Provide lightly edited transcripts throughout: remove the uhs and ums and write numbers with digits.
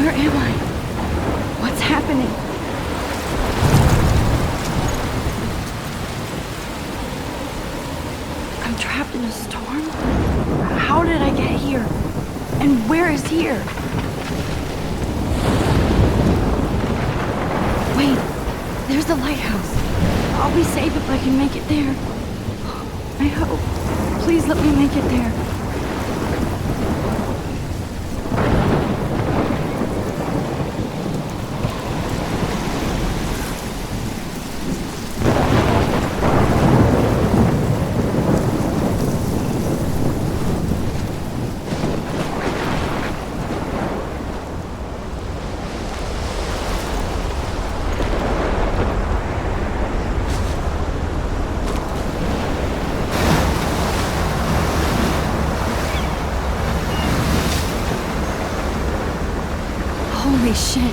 Where am I? What's happening? I'm trapped in a storm? How did I get here? And where is here? Wait, there's the lighthouse. I'll be safe if I can make it there. I hope. Please let me make it there. Holy shit.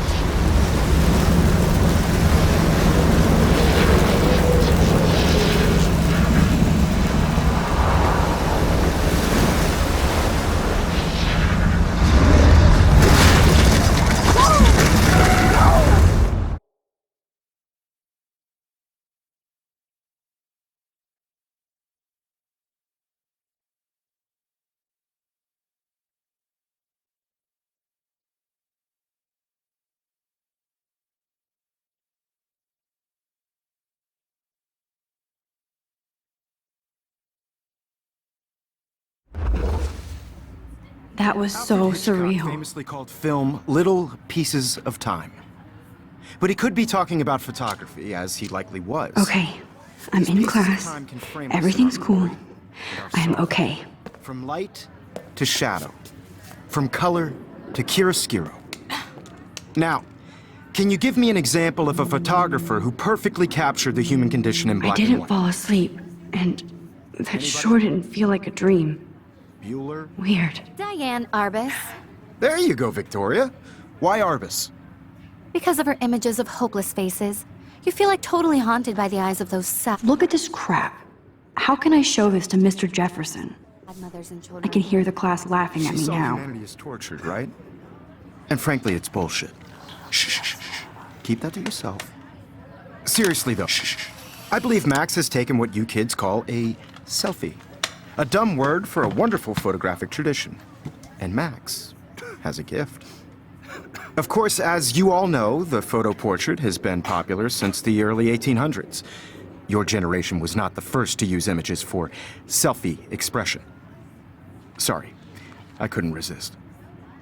That was so surreal. Famously called film Little Pieces of Time. But he could be talking about photography, as he likely was. Okay, I'm in class. Everything's cool. I'm okay. From light to shadow. From color to chiaroscuro. Now, can you give me an example of a photographer who perfectly captured the human condition in black and white? I didn't fall asleep, and that sure didn't feel like a dream. Bueller? Weird. Diane Arbus. There you go, Victoria. Why Arbus? Because of her images of hopeless faces, you feel like totally haunted by the eyes of those sad Look at this crap. How can I show this to Mr. Jefferson? mothers and children. I can hear the class laughing at me now. Humanity is tortured, right? And frankly, it's bullshit. Shh, shh, shh, shh. Keep that to yourself. Seriously, though, I believe Max has taken what you kids call a selfie. A dumb word for a wonderful photographic tradition. And Max has a gift. Of course, as you all know, the photo portrait has been popular since the early 1800s. Your generation was not the first to use images for selfie expression. Sorry, I couldn't resist.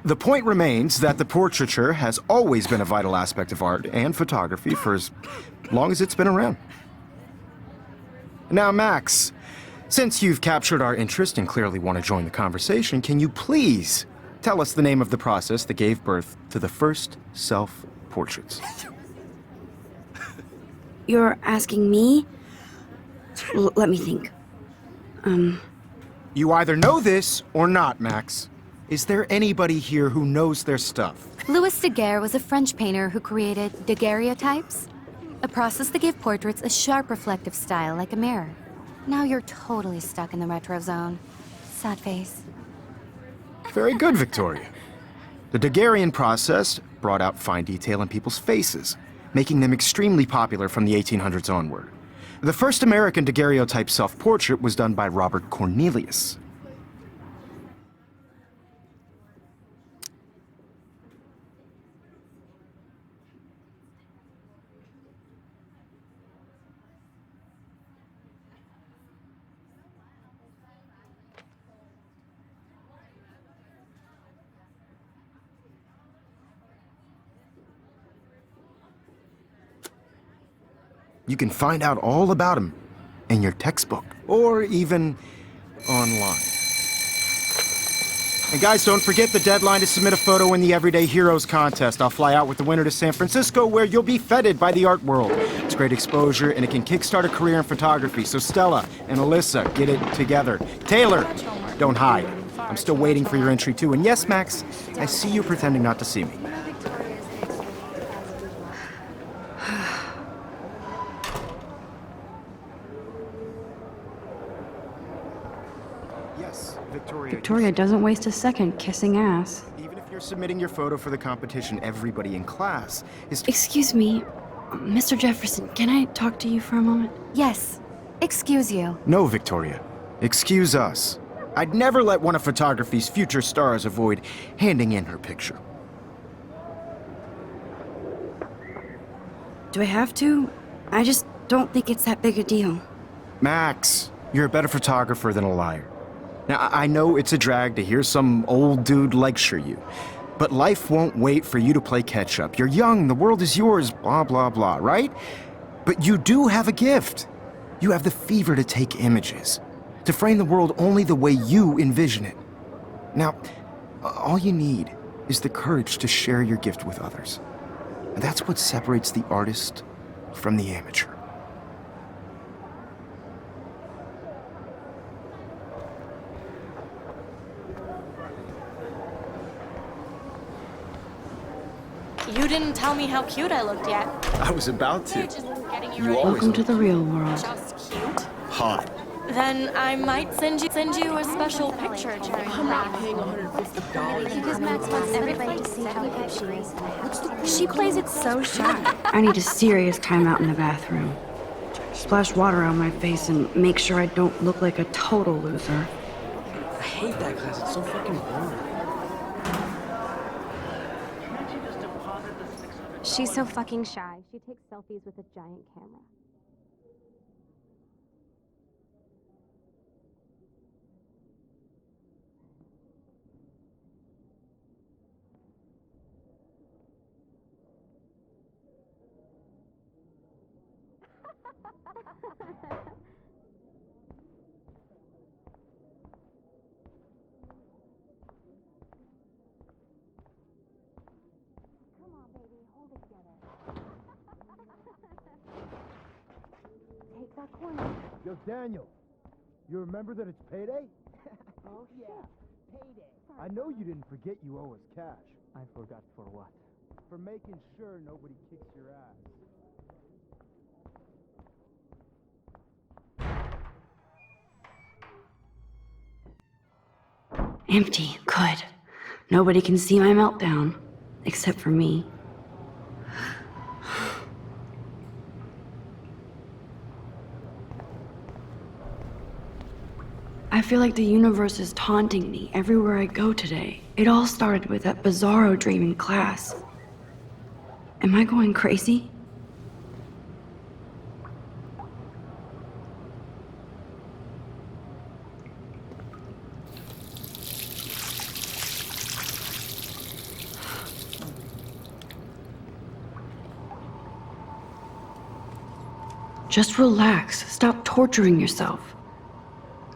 The point remains that the portraiture has always been a vital aspect of art and photography for as long as it's been around. Now, Max, since you've captured our interest and clearly want to join the conversation, can you please tell us the name of the process that gave birth to the first self-portraits? You're asking me? Let me think. You either know this or not, Max. Is there anybody here who knows their stuff? Louis Daguerre was a French painter who created daguerreotypes, a process that gave portraits a sharp reflective style like a mirror. Now you're totally stuck in the retro zone. Sad face. Very good, Victoria. The Daguerrean process brought out fine detail in people's faces, making them extremely popular from the 1800s onward. The first American daguerreotype self-portrait was done by Robert Cornelius. You can find out all about him in your textbook, or even online. And guys, don't forget the deadline to submit a photo in the Everyday Heroes contest. I'll fly out with the winner to San Francisco, where you'll be feted by the art world. It's great exposure, and it can kickstart a career in photography. So Stella and Alyssa, get it together. Taylor, don't hide. I'm still waiting for your entry too. And yes, Max, I see you pretending not to see me. Yes, Victoria. Victoria doesn't waste a second kissing ass. Even if you're submitting your photo for the competition, everybody in class is... Excuse me, Mr. Jefferson, can I talk to you for a moment? Yes. Excuse you. No, Victoria. Excuse us. I'd never let one of photography's future stars avoid handing in her picture. Do I have to? I just don't think it's that big a deal. Max, you're a better photographer than a liar. Now, I know it's a drag to hear some old dude lecture you, but life won't wait for you to play catch-up. You're young, the world is yours, blah, blah, blah, right? But you do have a gift. You have the fever to take images, to frame the world only the way you envision it. Now, all you need is the courage to share your gift with others. And that's what separates the artist from the amateur. You didn't tell me how cute I looked yet. I was about They're to. just getting you You ready. always Welcome to the real world. Just cute. Hot. Then I might send you a special picture during class. Because Max wants everybody to see how good she is. She plays it so shy. I need a serious timeout in the bathroom. Splash water on my face and make sure I don't look like a total loser. I hate that class. It's so fucking boring. She's so fucking shy. She takes selfies with a giant camera. Take that corner. Yo, Daniel, you remember that it's payday? Oh, yeah, payday. I know you didn't forget you owe us cash. I forgot for what? For making sure nobody kicks your ass. Empty. Good. Nobody can see my meltdown. Except for me. I feel like the universe is taunting me everywhere I go today. It all started with that bizarro dream in class. Am I going crazy? Just relax. Stop torturing yourself.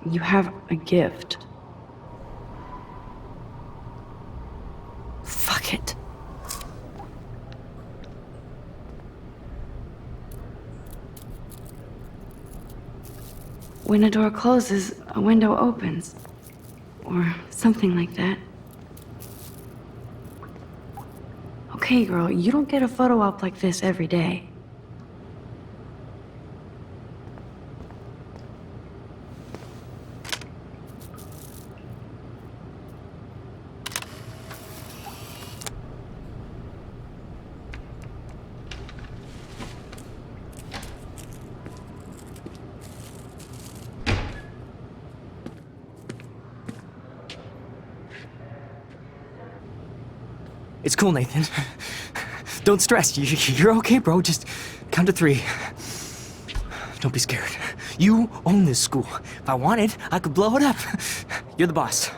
You have a gift. Fuck it. When a door closes, a window opens. Or something like that. Okay, girl, you don't get a photo op like this every day. It's cool, Nathan. Don't stress. You're okay, bro. Just count to 3. Don't be scared. You own this school. If I wanted, I could blow it up. You're the boss.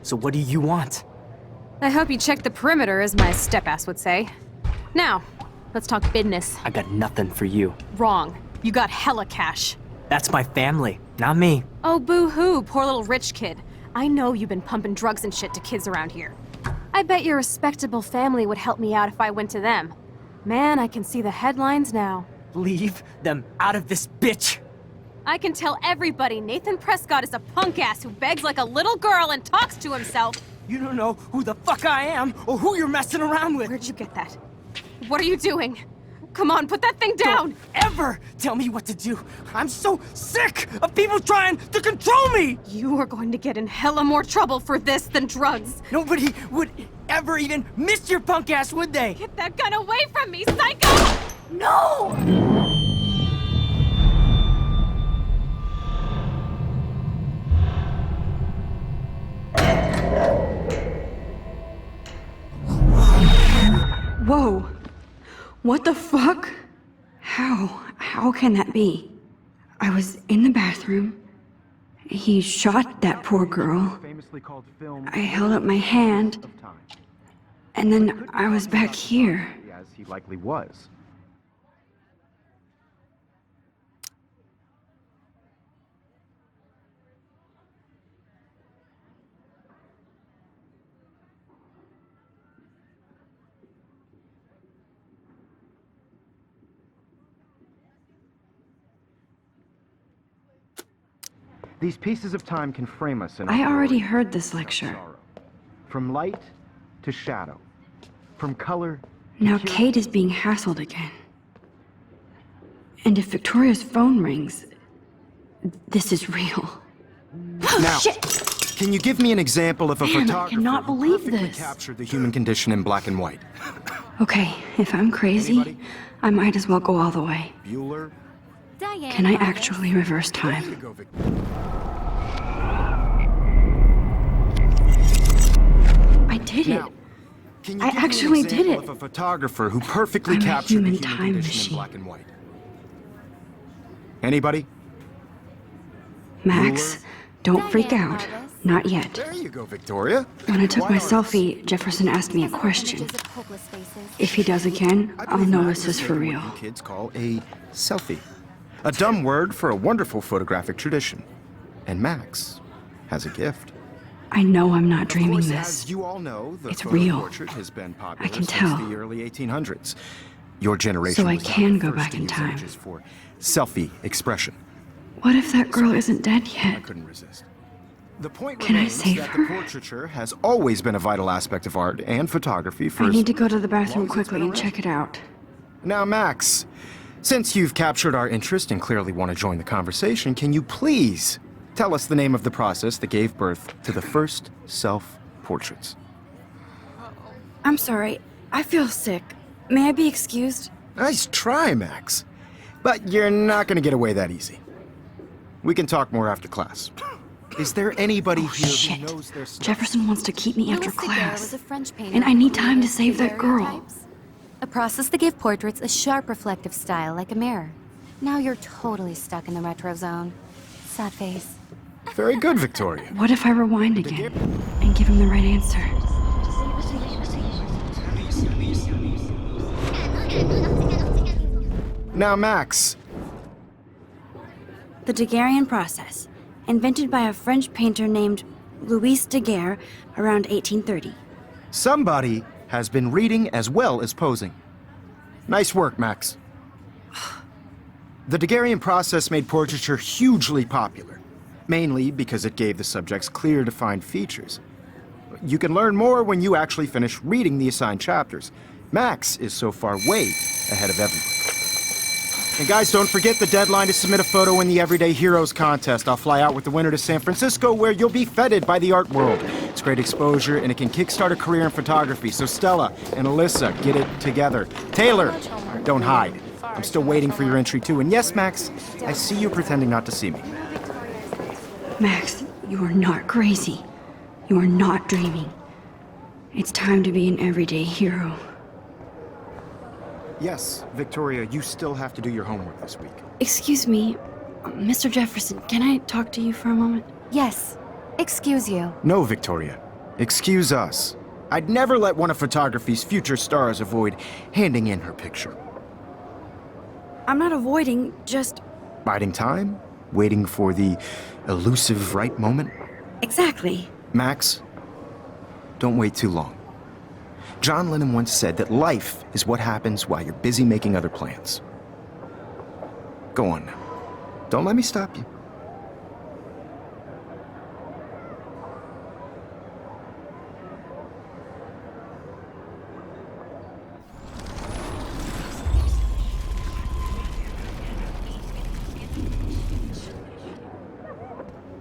So what do you want? I hope you checked the perimeter, as my step-ass would say. Now, let's talk business. I got nothing for you. Wrong. You got hella cash. That's my family, not me. Oh, boo-hoo, poor little rich kid. I know you've been pumping drugs and shit to kids around here. I bet your respectable family would help me out if I went to them. Man, I can see the headlines now. Leave them out of this bitch! I can tell everybody Nathan Prescott is a punk ass who begs like a little girl and talks to himself. You don't know who the fuck I am or who you're messing around with. Where'd you get that? What are you doing? Come on, put that thing down! Don't ever tell me what to do. I'm so sick of people trying to control me. You are going to get in hella more trouble for this than drugs. Nobody would ever even miss your punk ass, would they? Get that gun away from me, psycho! No! Whoa. What the fuck? How can that be? I was in the bathroom. He shot that poor girl. Famously called film I held up my hand, of time. and then I was back here. As he likely was. These pieces of time can frame us in I our already glory heard this and lecture. sorrow. From light to shadow. From color to Now pure- Kate is being hassled again. And if Victoria's phone rings, this is real. Now, Shit! can you give me an example of a Damn, I photographer cannot who believe perfectly this. captured the human condition in black and white? Okay, if I'm crazy, Anybody? I might as well go all the way. Bueller? Diane Can I Marcus. actually reverse There you time? go, Vic. I did it! Now, can you I give me actually an did example it. of a photographer who perfectly I'm a captured the human human time condition machine. in black and white? Anybody? Max, don't freak Diane out. Marcus. Not yet. There you go, Victoria. When I took Why my aren't- selfie, Jefferson asked me a question. Images of hopeless faces. If he does again, I I'll believe know Max this is has for taken real. what you kids call a selfie. A dumb word for a wonderful photographic tradition. And Max has a gift. I know I'm not Of dreaming course, this. as you all know, the It's photo real. portrait has been popular can since tell. the early 1800s. Your generation So I was not can the go first back to in use time. images for selfie expression. What if that girl isn't dead I yet? couldn't resist. The point Can I remains save that her? the portraiture has always been a vital aspect of art and photography for I as need to go to the long bathroom as it's quickly been and check it out. Now, Max, since you've captured our interest and clearly want to join the conversation, can you please tell us the name of the process that gave birth to the first self-portraits? I'm sorry. I feel sick. May I be excused? Nice try, Max. But you're not going to get away that easy. We can talk more after class. Is there anybody Oh, here shit. who knows their stuff? Jefferson wants to keep me after Louis Daguerre was class. a French painter And I who need time to created save that girl. daguerreotypes, a process that gave portraits a sharp reflective style like a mirror. Now you're totally stuck in the retro zone. Sad face. Very good, Victoria. What if I rewind again and give him the right answer? Now, Max, The Daguerrean process, invented by a French painter named Louis Daguerre around 1830. somebody has been reading as well as posing. Nice work, Max. The Daguerrean process made portraiture hugely popular, mainly because it gave the subjects clear, defined features. You can learn more when you actually finish reading the assigned chapters. Max is so far way ahead of everyone. And guys, don't forget the deadline to submit a photo in the Everyday Heroes contest. I'll fly out with the winner to San Francisco, where you'll be feted by the art world. It's great exposure, and it can kickstart a career in photography. So Stella and Alyssa, get it together. Taylor, don't hide. I'm still waiting for your entry too. And yes, Max, I see you pretending not to see me. Max, you are not crazy. You are not dreaming. It's time to be an everyday hero. Yes, Victoria, you still have to do your homework this week. Excuse me, Mr. Jefferson, can I talk to you for a moment? Yes. Excuse you. No, Victoria. Excuse us. I'd never let one of photography's future stars avoid handing in her picture. I'm not avoiding, just... Biding time? Waiting for the elusive right moment? Exactly. Max, don't wait too long. John Lennon once said that life is what happens while you're busy making other plans. Go on now. Don't let me stop you.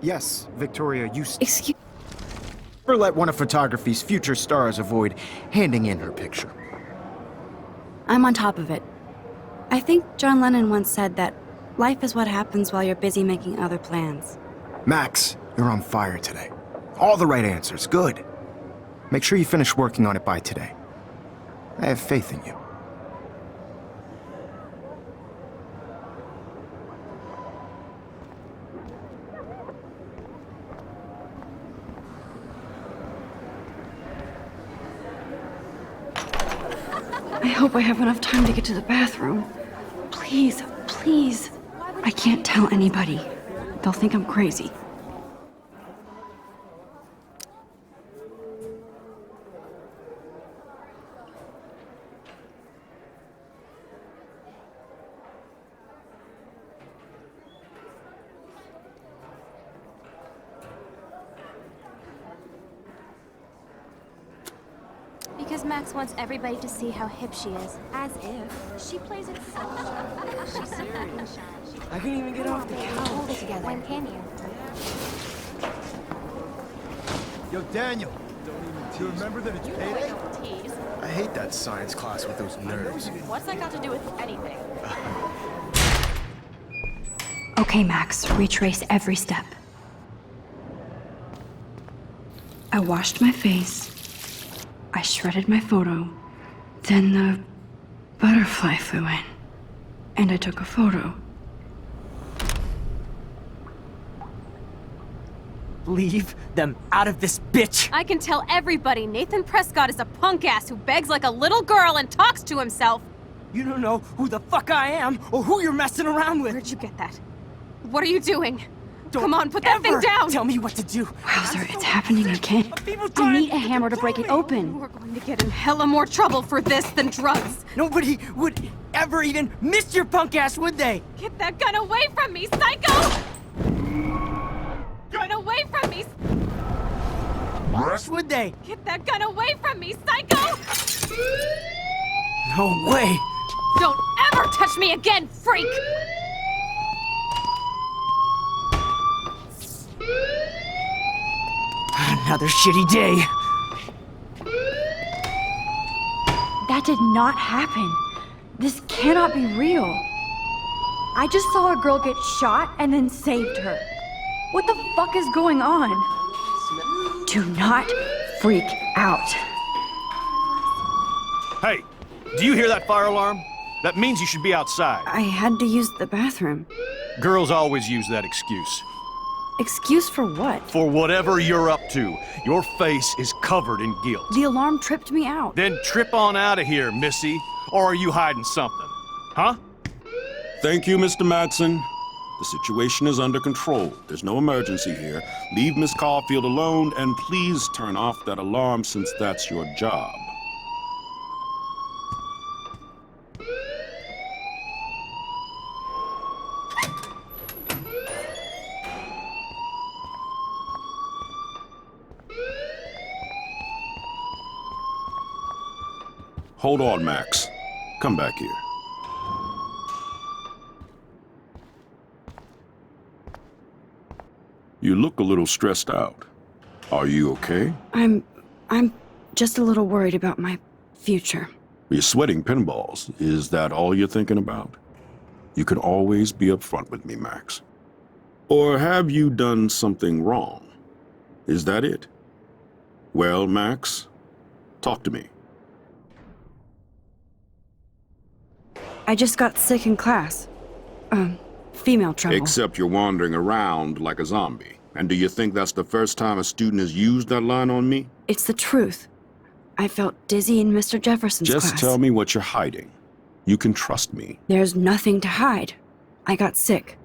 Yes, Victoria, you Excuse... never let one of photography's future stars avoid handing in her picture. I'm on top of it. I think John Lennon once said that life is what happens while you're busy making other plans. Max, you're on fire today. All the right answers, good. Make sure you finish working on it by today. I have faith in you. I hope I have enough time to get to the bathroom. Please, please. I can't tell anybody. They'll think I'm crazy. Because Max wants everybody to see how hip she is. As if. She plays it so well. She's serious. I can't even get off the couch. Hold it together. When can you? Yo, Daniel. Do you remember that it's payday? Tease. I hate that science class with those nerds. What's that got to do with anything? Okay, Max, retrace every step. I washed my face. I shredded my photo. Then the butterfly flew in. And I took a photo. Leave them out of this bitch! I can tell everybody Nathan Prescott is a punk ass who begs like a little girl and talks to himself. You don't know who the fuck I am or who you're messing around with. Where'd you get that? What are you doing? Don't Come on, put that thing ever down! Tell me what to do. Wowzer, it's happening again. People I trying need a hammer to break it open. We're going to get in hella more trouble for this than drugs. Nobody would ever even miss your punk ass, would they? Get that gun away from me, psycho! Gun away from me! Would they? Get that gun away from me, psycho! No way! Don't ever touch me again, freak! Another shitty day. That did not happen. This cannot be real. I just saw a girl get shot and then saved her. What the fuck is going on? Do not freak out. Hey, do you hear that fire alarm? That means you should be outside. I had to use the bathroom. Girls always use that excuse. Excuse for what? For whatever you're up to, your face is covered in guilt. The alarm tripped me out. Then trip on out of here, missy. Or are you hiding something? Huh? Thank you, Mr. Madsen. The situation is under control. There's no emergency here. Leave Miss Caulfield alone, and please turn off that alarm since that's your job. Hold on, Max. Come back here. You look a little stressed out. Are you okay? I'm just a little worried about my future. You're sweating pinballs. Is that all you're thinking about? You can always be upfront with me, Max. Or have you done something wrong? Is that it? Well, Max, talk to me. I just got sick in class. Female trouble. Except you're wandering around like a zombie. And do you think that's the first time a student has used that line on me? It's the truth. I felt dizzy in Mr. Jefferson's class. Just tell me what you're hiding. You can trust me. There's nothing to hide. I got sick.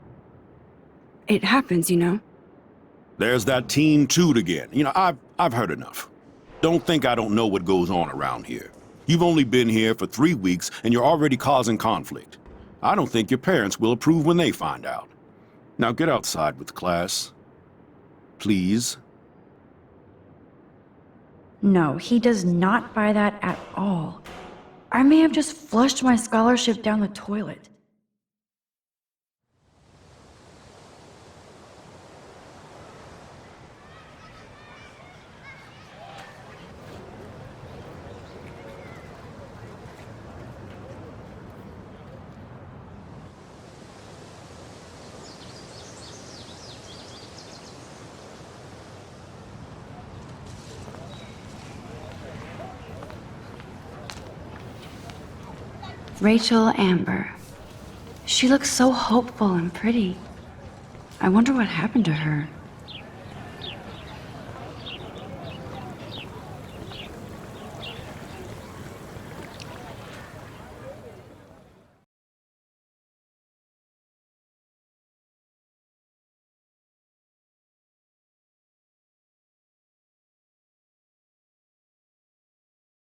It happens, you know. There's that teen toot again. You know, I've heard enough. Don't think I don't know what goes on around here. You've only been here for 3 weeks and you're already causing conflict. I don't think your parents will approve when they find out. Now get outside with class. Please. No, he does not buy that at all. I may have just flushed my scholarship down the toilet. Rachel Amber. She looks so hopeful and pretty. I wonder what happened to her.